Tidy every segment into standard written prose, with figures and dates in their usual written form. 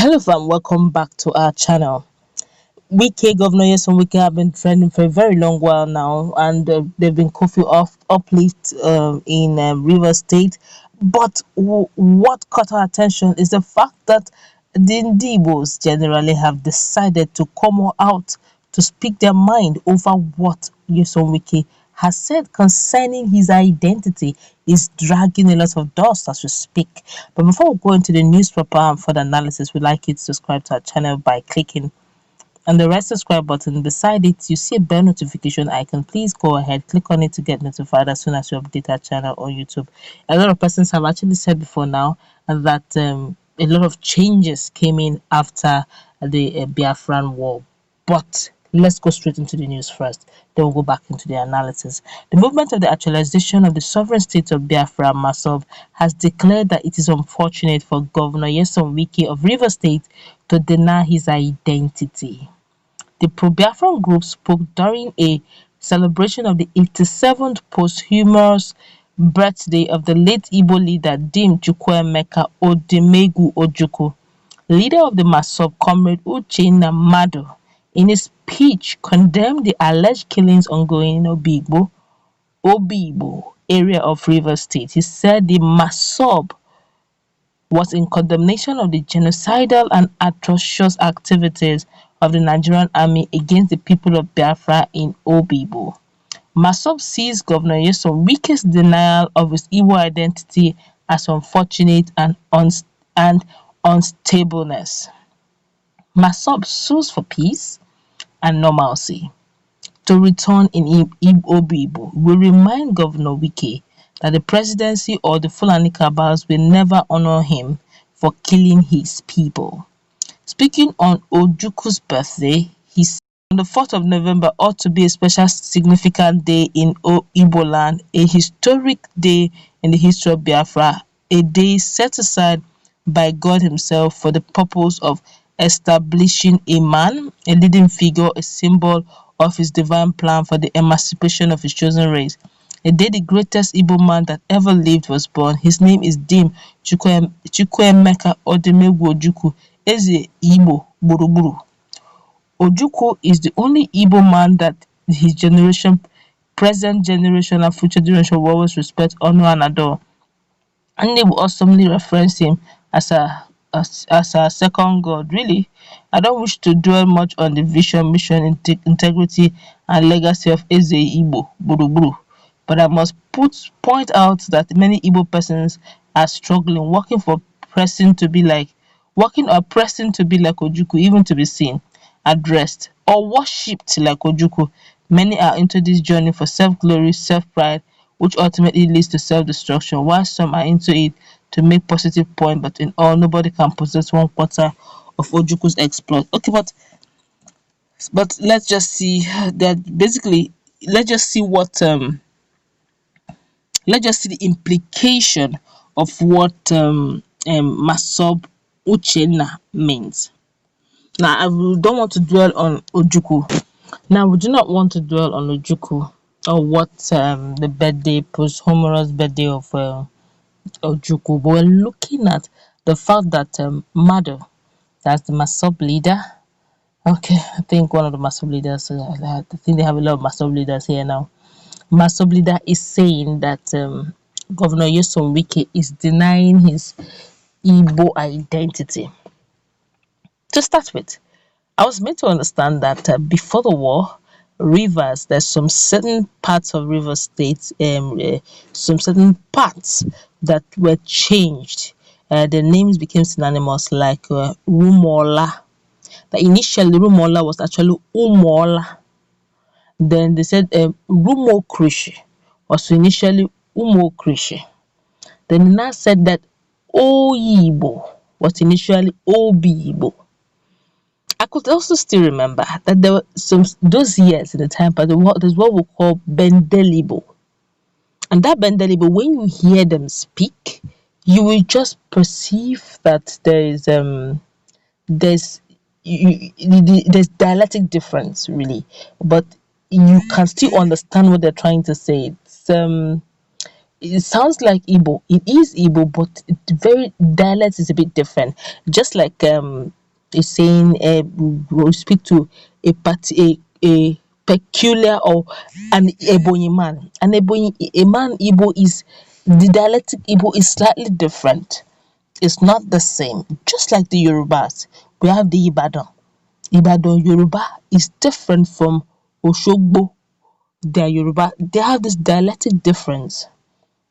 Hello fam, welcome back to our channel. Governor Nyesom Wike have been trending for a very long while now, and they've been coffee off uplift in Rivers State. But what caught our attention is the fact that the Ndibos generally have decided to come out to speak their mind over what Nyesom Wike has said concerning his identity is dragging a lot of dust as we speak. But before we go into the newspaper and further analysis, we'd like you to subscribe to our channel by clicking on the red subscribe button. Beside it, you see a bell notification icon. Please go ahead, click on it to get notified as soon as we update our channel on YouTube. A lot of persons have actually said before now that a lot of changes came in after the Biafran war. But let's go straight into the news first, then we'll go back into the analysis. The movement of the actualization of the sovereign state of Biafra, MASSOB, has declared that it is unfortunate for Governor Nyesom Wike of Rivers State to deny his identity. The pro-Biafran group spoke during a celebration of the 87th posthumous birthday of the late Igbo leader Dim Chukwuemeka Odimegwu Ojukwu. Leader of the MASSOB, Comrade Uchenna Madu, in a speech condemned the alleged killings ongoing in Oyigbo area of Rivers State. He said the MASSOB was in condemnation of the genocidal and atrocious activities of the Nigerian army against the people of Biafra in Oyigbo. MASSOB sees Governor Nyesom Wike's denial of his Igbo identity as unfortunate and unstableness. MASSOB sues for peace and normalcy to return in Oyigbo. We remind Governor Wike that the presidency or the Fulani cabals will never honor him for killing his people. Speaking on Ojukwu's birthday, he said on the 4th of November ought to be a special significant day in Igbo land, a historic day in the history of Biafra, a day set aside by God himself for the purpose of establishing a man, a leading figure, a symbol of his divine plan for the emancipation of his chosen race. A day the greatest Igbo man that ever lived was born. His name is Dim Chukwuemeka Odimegwu Ojukwu, Eze Igbo Gburugburu. Ojukwu is the only Igbo man that his generation, present generation and future generation will always respect, honor and adore. And they will awesomely reference him as a second god. Really, I don't wish to dwell much on the vision, mission, integrity and legacy of Eze Igbo Gburugburu, but I must point out that many Igbo persons are struggling, working or pressing to be like Ojukwu, even to be seen, addressed, or worshipped like Ojukwu. Many are into this journey for self-glory, self-pride, which ultimately leads to self-destruction, while some are into it to make positive point, but in all, nobody can possess 1/4 of Ojukwu's exploit. Okay, but let's just see that basically, let's just see the implication of what MASSOB Uchenna means. Now, I don't want to dwell on Ojukwu. Now, we do not want to dwell on Ojukwu or what the birthday, posthumous birthday of Ojukwu, but we're looking at the fact that Madu, that's the MASSOB leader. Okay, I think one of the MASSOB leaders, I think they have a lot of MASSOB leaders here now. MASSOB leader is saying that Governor Nyesom Wike is denying his Igbo identity. To start with, I was made to understand that before the war, Rivers, there's some certain parts of Rivers State, some certain parts that were changed. The names became synonymous, like Rumola. That initially Rumola was actually Umola. Then they said Rumo Krishi was initially Umo Krishi. Then they now said that Oyigbo was initially Oyigbo. I could also still remember that there were those years in the time, but there's what we call Bendelibo. And that Bendelibo, when you hear them speak, you will just perceive that there's dialectic difference, really, but you can still understand what they're trying to say. It's it sounds like Igbo. It is Igbo, but the very dialect is a bit different. Just like it's saying, we speak to a peculiar or an Ebonyi man. An Ebonyi a man Igbo is the dialectic Igbo is slightly different. It's not the same. Just like the Yorubas, we have the Ibadan. Ibadan Yoruba is different from Oshogbo. They are Yoruba. They have this dialectic difference.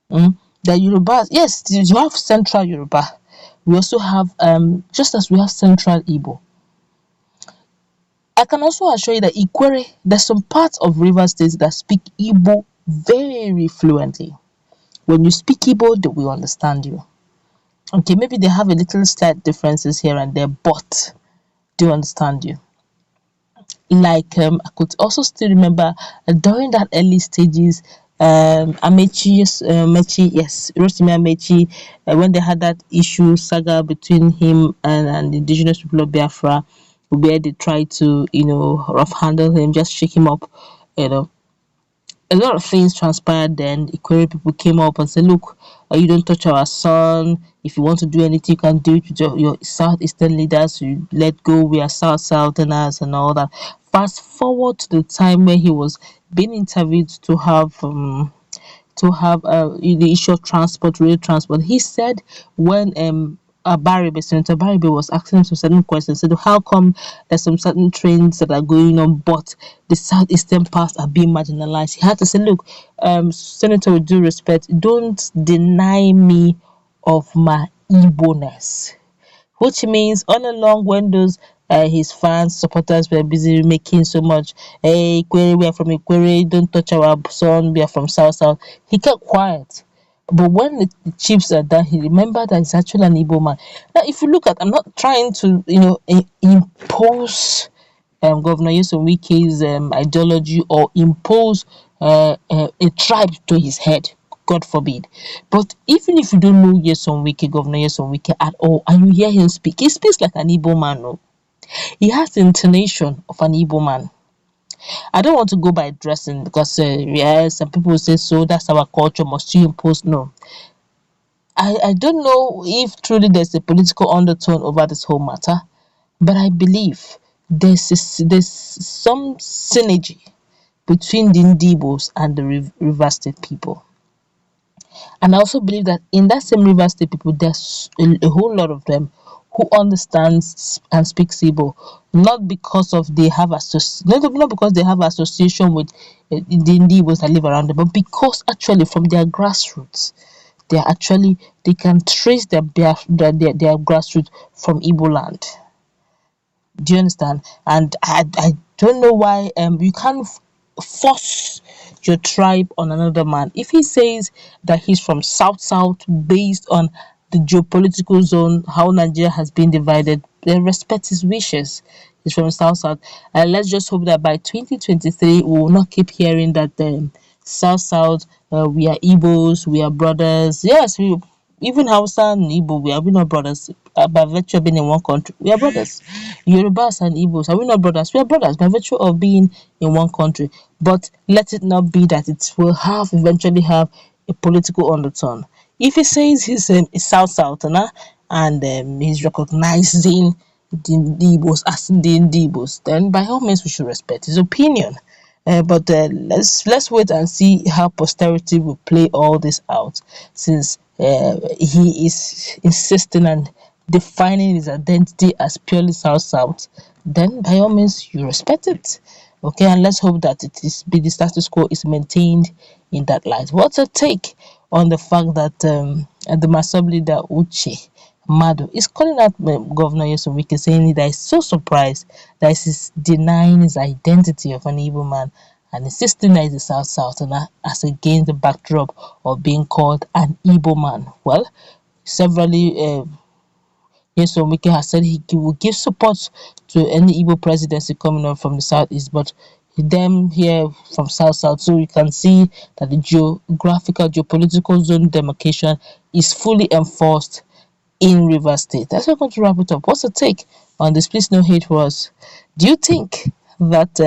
The Yorubas, yes, you have Central Yoruba. We also have just as we have Central Igbo. I can also assure you that Ikwere, there's some parts of River State that speak Igbo very fluently. When you speak Igbo, they will understand you. Okay, maybe they have a little slight differences here and there, but they understand you. Like I could also still remember during that early stages, Amechi, yes, Mechi, yes, Rotimi Amechi, when they had that issue saga between him and the indigenous people of Biafra, where they tried to, rough handle him, just shake him up, you know, a lot of things transpired then. The Ikwere people came up and said, look, you don't touch our son. If you want to do anything, you can do it with your southeastern leaders. You let go. We are southerners and all that. Fast forward to the time when he was being interviewed to have the issue of transport, rail transport. He said when Senator Baribe was asking him some certain questions, said, how come there's some certain trains that are going on, but the southeastern parts are being marginalized? He had to say, look, Senator, with due respect, don't deny me of my Igbo-ness, which means all along when those his fans, supporters were busy making so much, hey, Ikwere, we are from Ikwere, don't touch our son, we are from South. He kept quiet. But when the chiefs are done, he remembered that he's actually an Igbo man. Now, if you look at, I'm not trying to, impose Governor Nyesom Wike's ideology or impose a tribe to his head. God forbid. But even if you don't know Governor Nyesom Wike at all, and you hear him speak, he speaks like an Igbo man. No? He has the intonation of an Igbo man. I don't want to go by dressing because, yes, some people say so, that's our culture, must you impose? No. I don't know if truly there's a political undertone over this whole matter, but I believe there's some synergy between the Ndibos and the River State people. And I also believe that in that same River State people, there's a whole lot of them who understands and speaks Igbo, not because of they have not because they have association with the Ndibos that live around them, but because actually from their grassroots, they can trace their grassroots from Igbo land. Do you understand? And I don't know why you can't force your tribe on another man. If he says that he's from South based on the geopolitical zone, how Nigeria has been divided, then respect his wishes. He's from South. And let's just hope that by 2023 we will not keep hearing that South, we are Igbos, we are brothers. Yes, we even Hausa and Igbo, we not brothers by virtue of being in one country. We are brothers. Yorubas and Igbos, are we not brothers? We are brothers by virtue of being in one country. But let it not be that it will eventually have a political undertone. If he says he's a Southerner and he's recognizing the Igbos as the Igbos, then by all means we should respect his opinion. But let's wait and see how posterity will play all this out, since he is insisting and defining his identity as purely South. Then by all means you respect it. Okay, and let's hope that the status quo is maintained in that light. What's a take on the fact that the MASSOB leader Madu is calling out Governor Nyesom Wike, saying that he's so surprised that he's denying his identity of an Igbo man and insisting that he's a Southerner as against the backdrop of being called an Igbo man. Well, severally, Nyesom Wike has said he will give support to any Igbo presidency coming up from the southeast, but them here from south, so you can see that the geopolitical zone demarcation is fully enforced in River State. That's what we're going to wrap it up. What's the take on this? Please no hate for us. Do you think that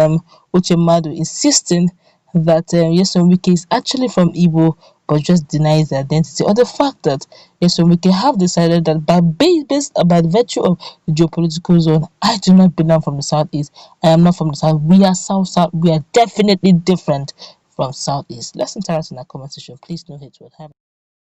Madu insisting that Nyesom Wike is actually from Igbo, but just denies the identity, or the fact that Nyesom Wike have decided that by virtue of the geopolitical zone, I do not belong from the southeast. I am not from the south. We are south. We are definitely different from southeast. Let's interact in our comment section. Please no hate. What have